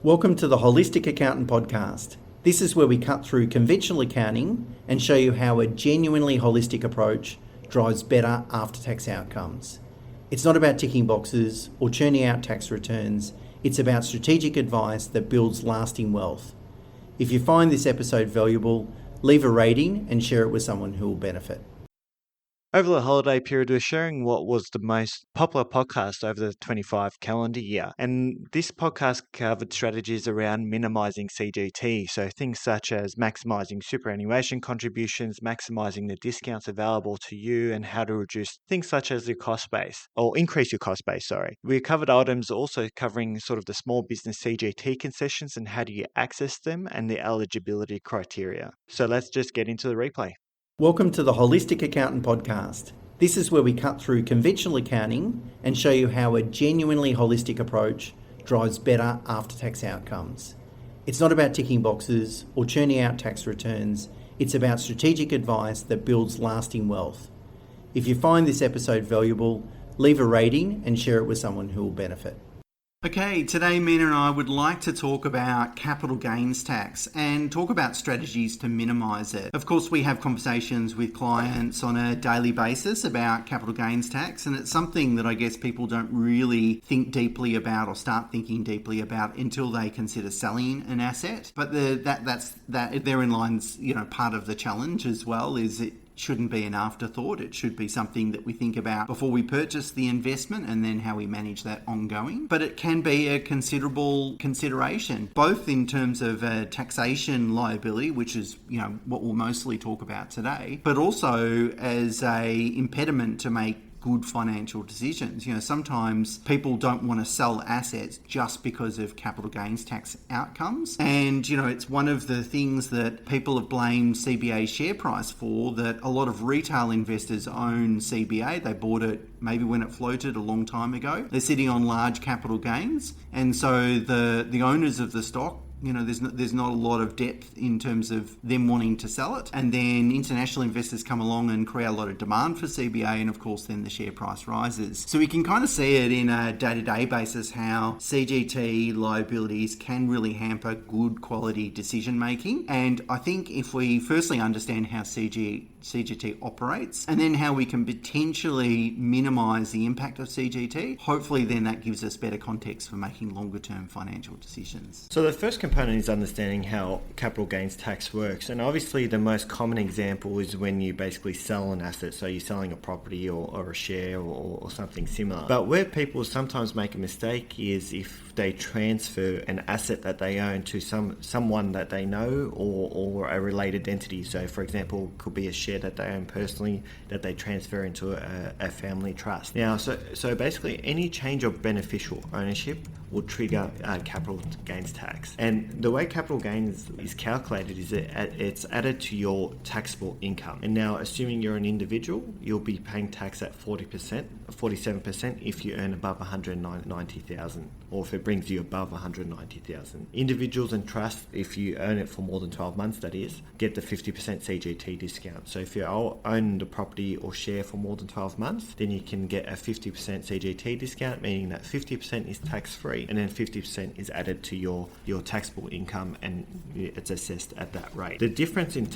Welcome to the Holistic Accountant Podcast. This is where we cut through conventional accounting and show you how a genuinely holistic approach drives better after-tax outcomes. It's not about ticking boxes or churning out tax returns. It's about strategic advice that builds lasting wealth. If you find this episode valuable, leave a rating and share it with someone who will benefit. Over the holiday period, we're sharing what was the most popular podcast over the 25 calendar year. And this podcast covered strategies around minimizing CGT. So things such as maximizing superannuation contributions, maximizing the discounts available to you, and how to reduce things such as your cost base, or increase your cost base, sorry. We covered items also covering sort of the small business CGT concessions and how do you access them and the eligibility criteria. So let's just get into the replay. Welcome to the Holistic Accountant Podcast. This is where we cut through conventional accounting and show you how a genuinely holistic approach drives better after-tax outcomes. It's not about ticking boxes or churning out tax returns. It's about strategic advice that builds lasting wealth. If you find this episode valuable, leave a rating and share it with someone who will benefit. Okay, today Mena and I would like to talk about capital gains tax and talk about strategies to minimise it. Of course, we have conversations with clients on a daily basis about capital gains tax, and it's something that I guess people don't really think deeply about or start thinking deeply about until they consider selling an asset. But therein lies, part of the challenge as well, is it shouldn't be an afterthought. It should be something that we think about before we purchase the investment and then how we manage that ongoing. But it can be a considerable consideration, both in terms of a taxation liability, which is, what we'll mostly talk about today, but also as a impediment to make good financial decisions. Sometimes people don't want to sell assets just because of capital gains tax outcomes. And, it's one of the things that people have blamed CBA share price for, that a lot of retail investors own CBA. They bought it maybe when it floated a long time ago. They're sitting on large capital gains. And so the owners of the stock, there's not a lot of depth in terms of them wanting to sell it. And then international investors come along and create a lot of demand for CBA, and of course then the share price rises. So we can kind of see it in a day-to-day basis how CGT liabilities can really hamper good quality decision making. And I think if we firstly understand how CGT operates, and then how we can potentially minimise the impact of CGT, hopefully then that gives us better context for making longer term financial decisions. So the first component is understanding how capital gains tax works, and obviously the most common example is when you basically sell an asset, so you're selling a property or a share or something similar. But where people sometimes make a mistake is if they transfer an asset that they own to someone that they know or a related entity. So for example, it could be a share that they own personally that they transfer into a family trust. Now, so basically any change of beneficial ownership will trigger capital gains tax. And the way capital gains is calculated is it's added to your taxable income. And now, assuming you're an individual, you'll be paying tax at 40%, 47% if you earn above 190,000, or if it brings you above 190,000. Individuals and trusts, if you earn it for more than 12 months, that is, get the 50% CGT discount. So if you own the property or share for more than 12 months, then you can get a 50% CGT discount, meaning that 50% is tax-free, and then 50% is added to your taxable income, and it's assessed at that rate. The difference in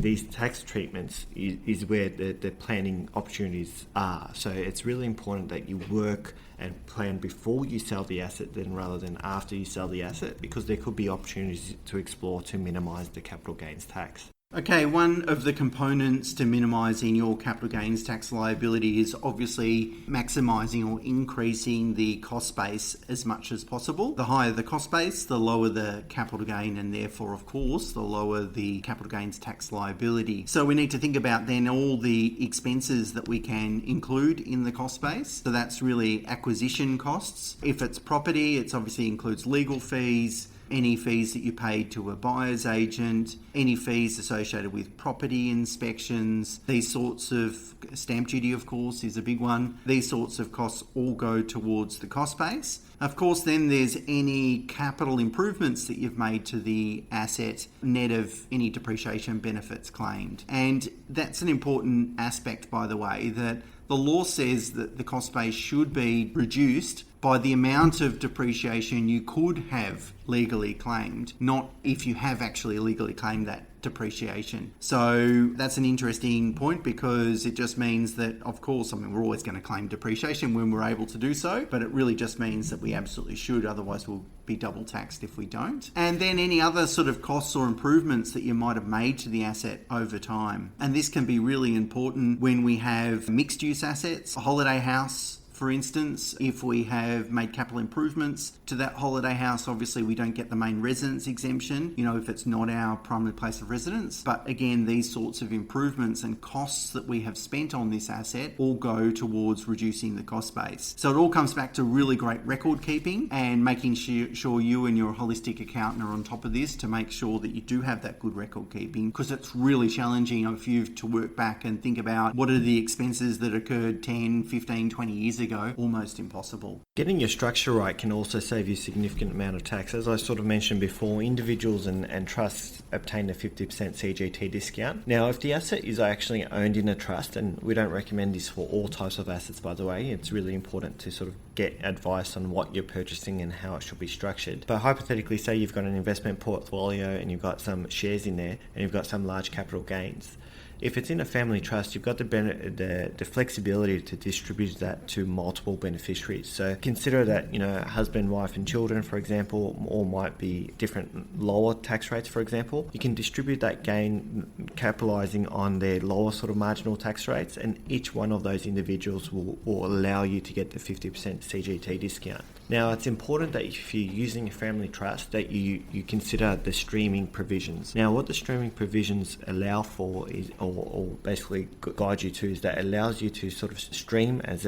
these tax treatments is where the planning opportunities are. So it's really important that you work and plan before you sell the asset then rather than after you sell the asset, because there could be opportunities to explore to minimise the capital gains tax. Okay, one of the components to minimising your capital gains tax liability is obviously maximising or increasing the cost base as much as possible. The higher the cost base, the lower the capital gain, and therefore, of course, the lower the capital gains tax liability. So we need to think about then all the expenses that we can include in the cost base. So that's really acquisition costs. If it's property, it obviously includes legal fees, any fees that you paid to a buyer's agent, any fees associated with property inspections, these sorts of stamp duty, of course, is a big one. These sorts of costs all go towards the cost base. Of course, then there's any capital improvements that you've made to the asset, net of any depreciation benefits claimed. And that's an important aspect, by the way, that The law says that the cost base should be reduced by the amount of depreciation you could have legally claimed, not if you have actually legally claimed that depreciation. So that's an interesting point, because it just means that, of course, we're always going to claim depreciation when we're able to do so, but it really just means that we absolutely should, otherwise we'll be double taxed if we don't. And then any other sort of costs or improvements that you might have made to the asset over time. And this can be really important when we have mixed use assets, a holiday house, for instance. If we have made capital improvements to that holiday house, obviously we don't get the main residence exemption, if it's not our primary place of residence. But again, these sorts of improvements and costs that we have spent on this asset all go towards reducing the cost base. So it all comes back to really great record keeping and making sure you and your holistic accountant are on top of this to make sure that you do have that good record keeping, because it's really challenging if you have to work back and think about what are the expenses that occurred 10, 15, 20 years ago. Almost impossible. Getting your structure right can also save you a significant amount of tax. As I sort of mentioned before, individuals and trusts obtain a 50% CGT discount. Now, if the asset is actually owned in a trust, and we don't recommend this for all types of assets, by the way, it's really important to sort of get advice on what you're purchasing and how it should be structured. But hypothetically, say you've got an investment portfolio and you've got some shares in there and you've got some large capital gains. If it's in a family trust, you've got the flexibility to distribute that to multiple beneficiaries. So consider that, husband, wife and children, for example, all might be different lower tax rates, for example. You can distribute that gain capitalising on their lower sort of marginal tax rates, and each one of those individuals will allow you to get the 50% CGT discount. Now, it's important that if you're using a family trust, that you consider the streaming provisions. Now, what the streaming provisions allow for is, or basically guide you to, is that it allows you to sort of stream, as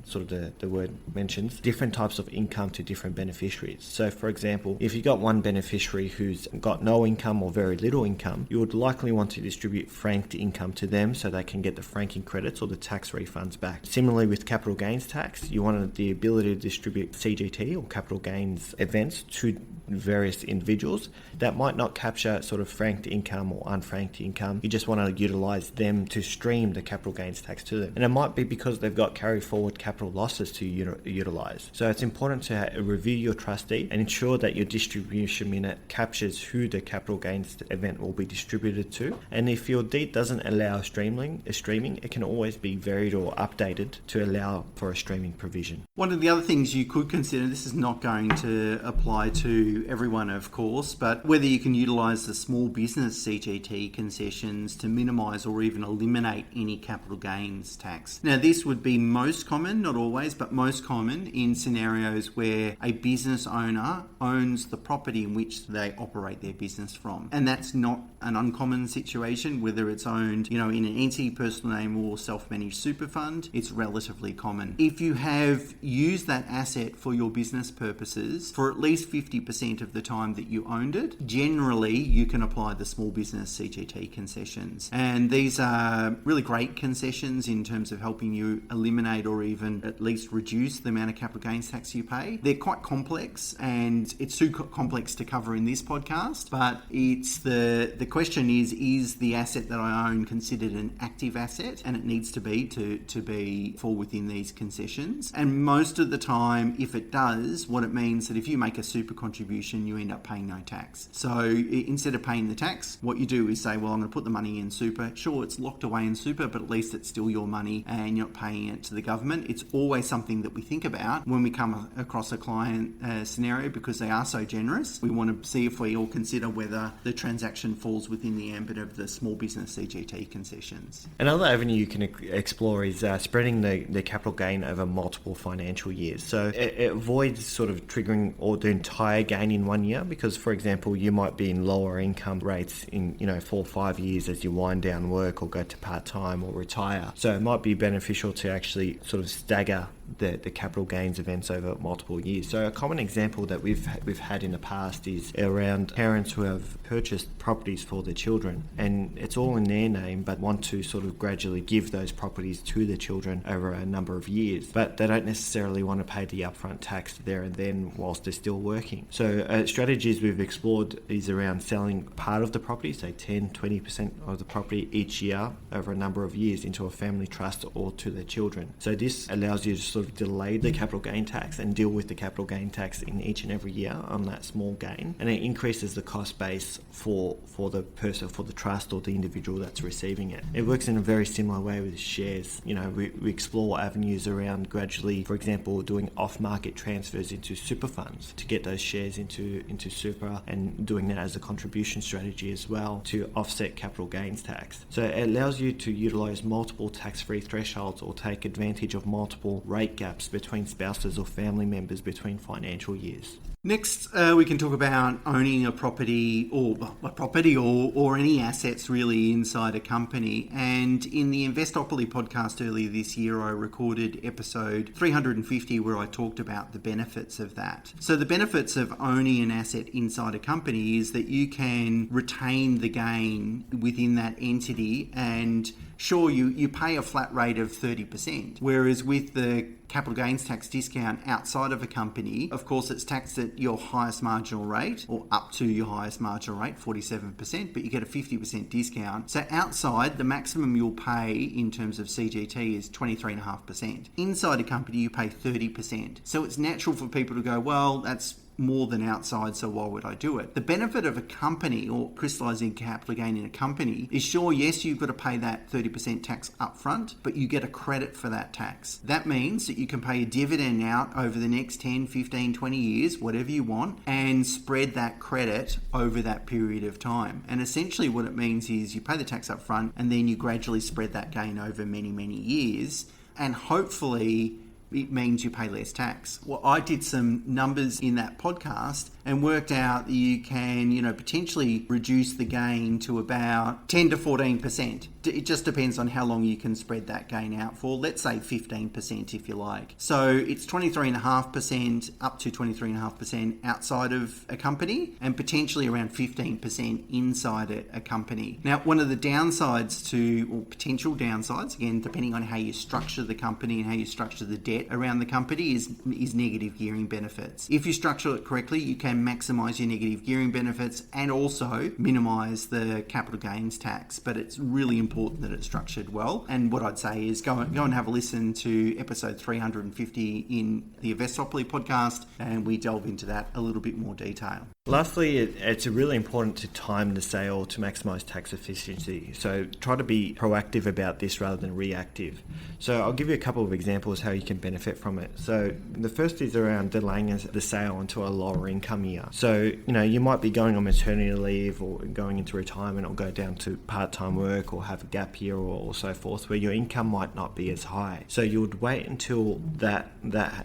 sort of the word mentions, different types of income to different beneficiaries. So, for example, if you've got one beneficiary who's got no income or very little income, you would likely want to distribute franked income to them so they can get the franking credits or the tax refunds back. Similarly, with capital gains tax, you wanted the ability to distribute CGT or capital gains events to various individuals that might not capture sort of franked income or unfranked income. You just want to utilize them to stream the capital gains tax to them. And it might be because they've got carry forward capital losses to utilize. So it's important to review your trustee and ensure that your distribution minute captures who the capital gains event will be distributed to. And if your deed doesn't allow streaming, it can always be varied or updated to allow for a streaming provision. One of the other things you could consider, this is not going to apply to everyone, of course, but whether you can utilise the small business CGT concessions to minimise or even eliminate any capital gains tax. Now, this would be most common, not always, but most common in scenarios where a business owner owns the property in which they operate their business from. And that's not an uncommon situation, whether it's owned, in an entity, personal name or self-managed super fund. It's relatively common. If you have used that asset for your business purposes for at least 50% of the time that you owned it, generally you can apply the small business CGT concessions. And these are really great concessions in terms of helping you eliminate or even at least reduce the amount of capital gains tax you pay. They're quite complex, and it's too complex to cover in this podcast, but it's the question is the asset that I own considered an active asset? And it needs to be to fall within these concessions. And most of the time, if it does, what it means that if you make a super contribution, you end up paying no tax. So instead of paying the tax, what you do is say, well, I'm going to put the money in super. Sure, it's locked away in super, but at least it's still your money and you're not paying it to the government. It's always something that we think about when we come across a client scenario, because they are so generous. We want to see if we all consider whether the transaction falls within the ambit of the small business CGT concessions. Another avenue you can explore is spreading the capital gain over multiple financial years. So it avoids sort of triggering or the entire gain in 1 year, because, for example, you might be in lower income rates in 4 or 5 years as you wind down work or go to part-time or retire. So it might be beneficial to actually sort of stagger the capital gains events over multiple years. So a common example that we've had in the past is around parents who have purchased properties for their children, and it's all in their name, but want to sort of gradually give those properties to the children over a number of years, but they don't necessarily want to pay the upfront tax there and then whilst they're still working. So So strategies we've explored is around selling part of the property, say 10, 20% of the property each year over a number of years into a family trust or to their children. So this allows you to sort of delay the capital gain tax and deal with the capital gain tax in each and every year on that small gain, and it increases the cost base for the person, for the trust or the individual that's receiving it. It works in a very similar way with shares. We explore avenues around gradually, for example, doing off-market transfers into super funds to get those shares into super, and doing that as a contribution strategy as well to offset capital gains tax. So it allows you to utilise multiple tax-free thresholds or take advantage of multiple rate gaps between spouses or family members between financial years. Next, we can talk about owning a property or any assets really inside a company. And in the Investopoly podcast earlier this year, I recorded episode 350 where I talked about the benefits of that. So the benefits of owning an asset inside a company is that you can retain the gain within that entity, and sure, you pay a flat rate of 30%, whereas with the capital gains tax discount outside of a company, of course, it's taxed at your highest marginal rate, or up to your highest marginal rate, 47%, but you get a 50% discount. So outside, the maximum you'll pay in terms of CGT is 23.5%. Inside a company, you pay 30%. So it's natural for people to go, well, that's more than outside, so why would I do it? The benefit of a company or crystallising capital gain in a company is, sure, yes, you've got to pay that 30% tax up front, but you get a credit for that tax. That means that you can pay a dividend out over the next 10, 15, 20 years, whatever you want, and spread that credit over that period of time. And essentially what it means is you pay the tax up front and then you gradually spread that gain over many, many years, and hopefully it means you pay less tax. Well, I did some numbers in that podcast and worked out that you can, potentially reduce the gain to about 10 to 14%. It just depends on how long you can spread that gain out for. Let's say 15% if you like. So it's 23.5% up to 23.5% outside of a company, and potentially around 15% inside a company. Now, one of the downsides or potential downsides, again, depending on how you structure the company and how you structure the debt around the company, is negative gearing benefits. If you structure it correctly, you can maximise your negative gearing benefits and also minimise the capital gains tax, but it's really important that it's structured well. And what I'd say is go and have a listen to episode 350 in the Investopoly podcast, and we delve into that a little bit more detail. Lastly, it's really important to time the sale to maximise tax efficiency. So try to be proactive about this rather than reactive. So I'll give you a couple of examples how you can benefit from it. So the first is around delaying the sale into a lower income year. So, you might be going on maternity leave or going into retirement or go down to part-time work or have a gap year or so forth, where your income might not be as high. So you would wait until that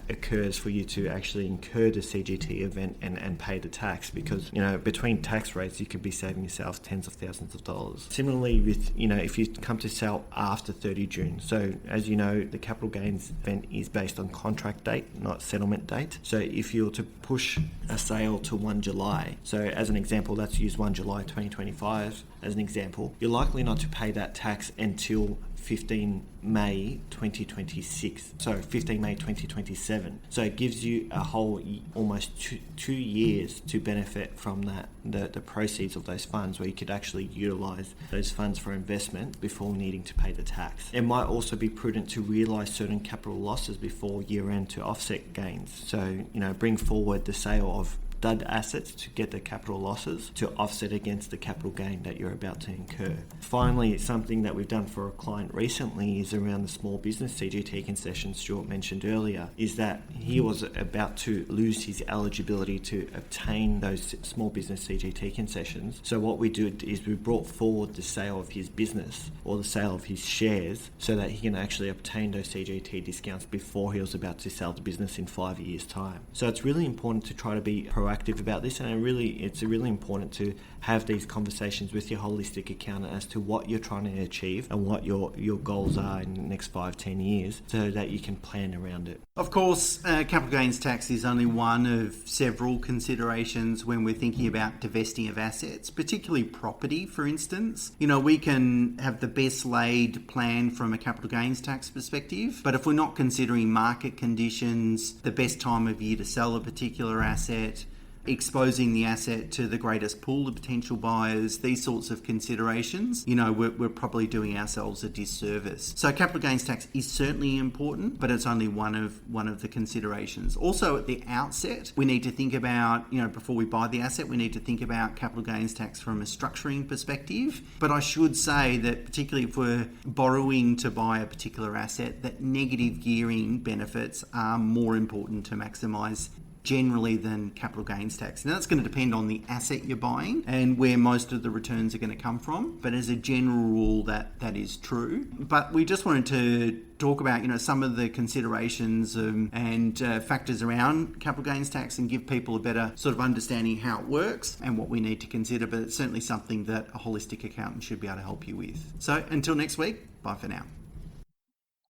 occurs for you to actually incur the CGT event and pay the tax, because between tax rates you could be saving yourself tens of thousands of dollars. Similarly with if you come to sell after 30 June, so as you know, the capital gains event is based on contract date, not settlement date. So if you're to push a sale to 1 July, so as an example, let's use 1 July 2025 as an example, you're likely not to pay that tax until 15 May 2026, so 15 May 2027. So it gives you a whole almost two years to benefit from the proceeds of those funds, where you could actually utilise those funds for investment before needing to pay the tax. It might also be prudent to realise certain capital losses before year end to offset gains. So, bring forward the sale of dud assets to get the capital losses to offset against the capital gain that you're about to incur. Finally, something that we've done for a client recently is around the small business CGT concessions Stuart mentioned earlier, is that he was about to lose his eligibility to obtain those small business CGT concessions. So what we did is we brought forward the sale of his business or the sale of his shares so that he can actually obtain those CGT discounts before he was about to sell the business in 5 years' time. So it's really important to try to be proactive about this, and it's really important to have these conversations with your holistic accountant as to what you're trying to achieve and what your goals are in the next 5-10 years, so that you can plan around it. Of course, capital gains tax is only one of several considerations when we're thinking about divesting of assets, particularly property, for instance. We can have the best laid plan from a capital gains tax perspective, but if we're not considering market conditions, the best time of year to sell a particular asset, exposing the asset to the greatest pool of potential buyers, these sorts of considerations, we're probably doing ourselves a disservice. So capital gains tax is certainly important, but it's only one of the considerations. Also at the outset, we need to think about, before we buy the asset, we need to think about capital gains tax from a structuring perspective. But I should say that particularly if we're borrowing to buy a particular asset, that negative gearing benefits are more important to maximise generally than capital gains tax. Now that's going to depend on the asset you're buying and where most of the returns are going to come from, but as a general rule that is true. But we just wanted to talk about some of the considerations and factors around capital gains tax and give people a better sort of understanding how it works and what we need to consider, but it's certainly something that a holistic accountant should be able to help you with. So until next week, bye for now.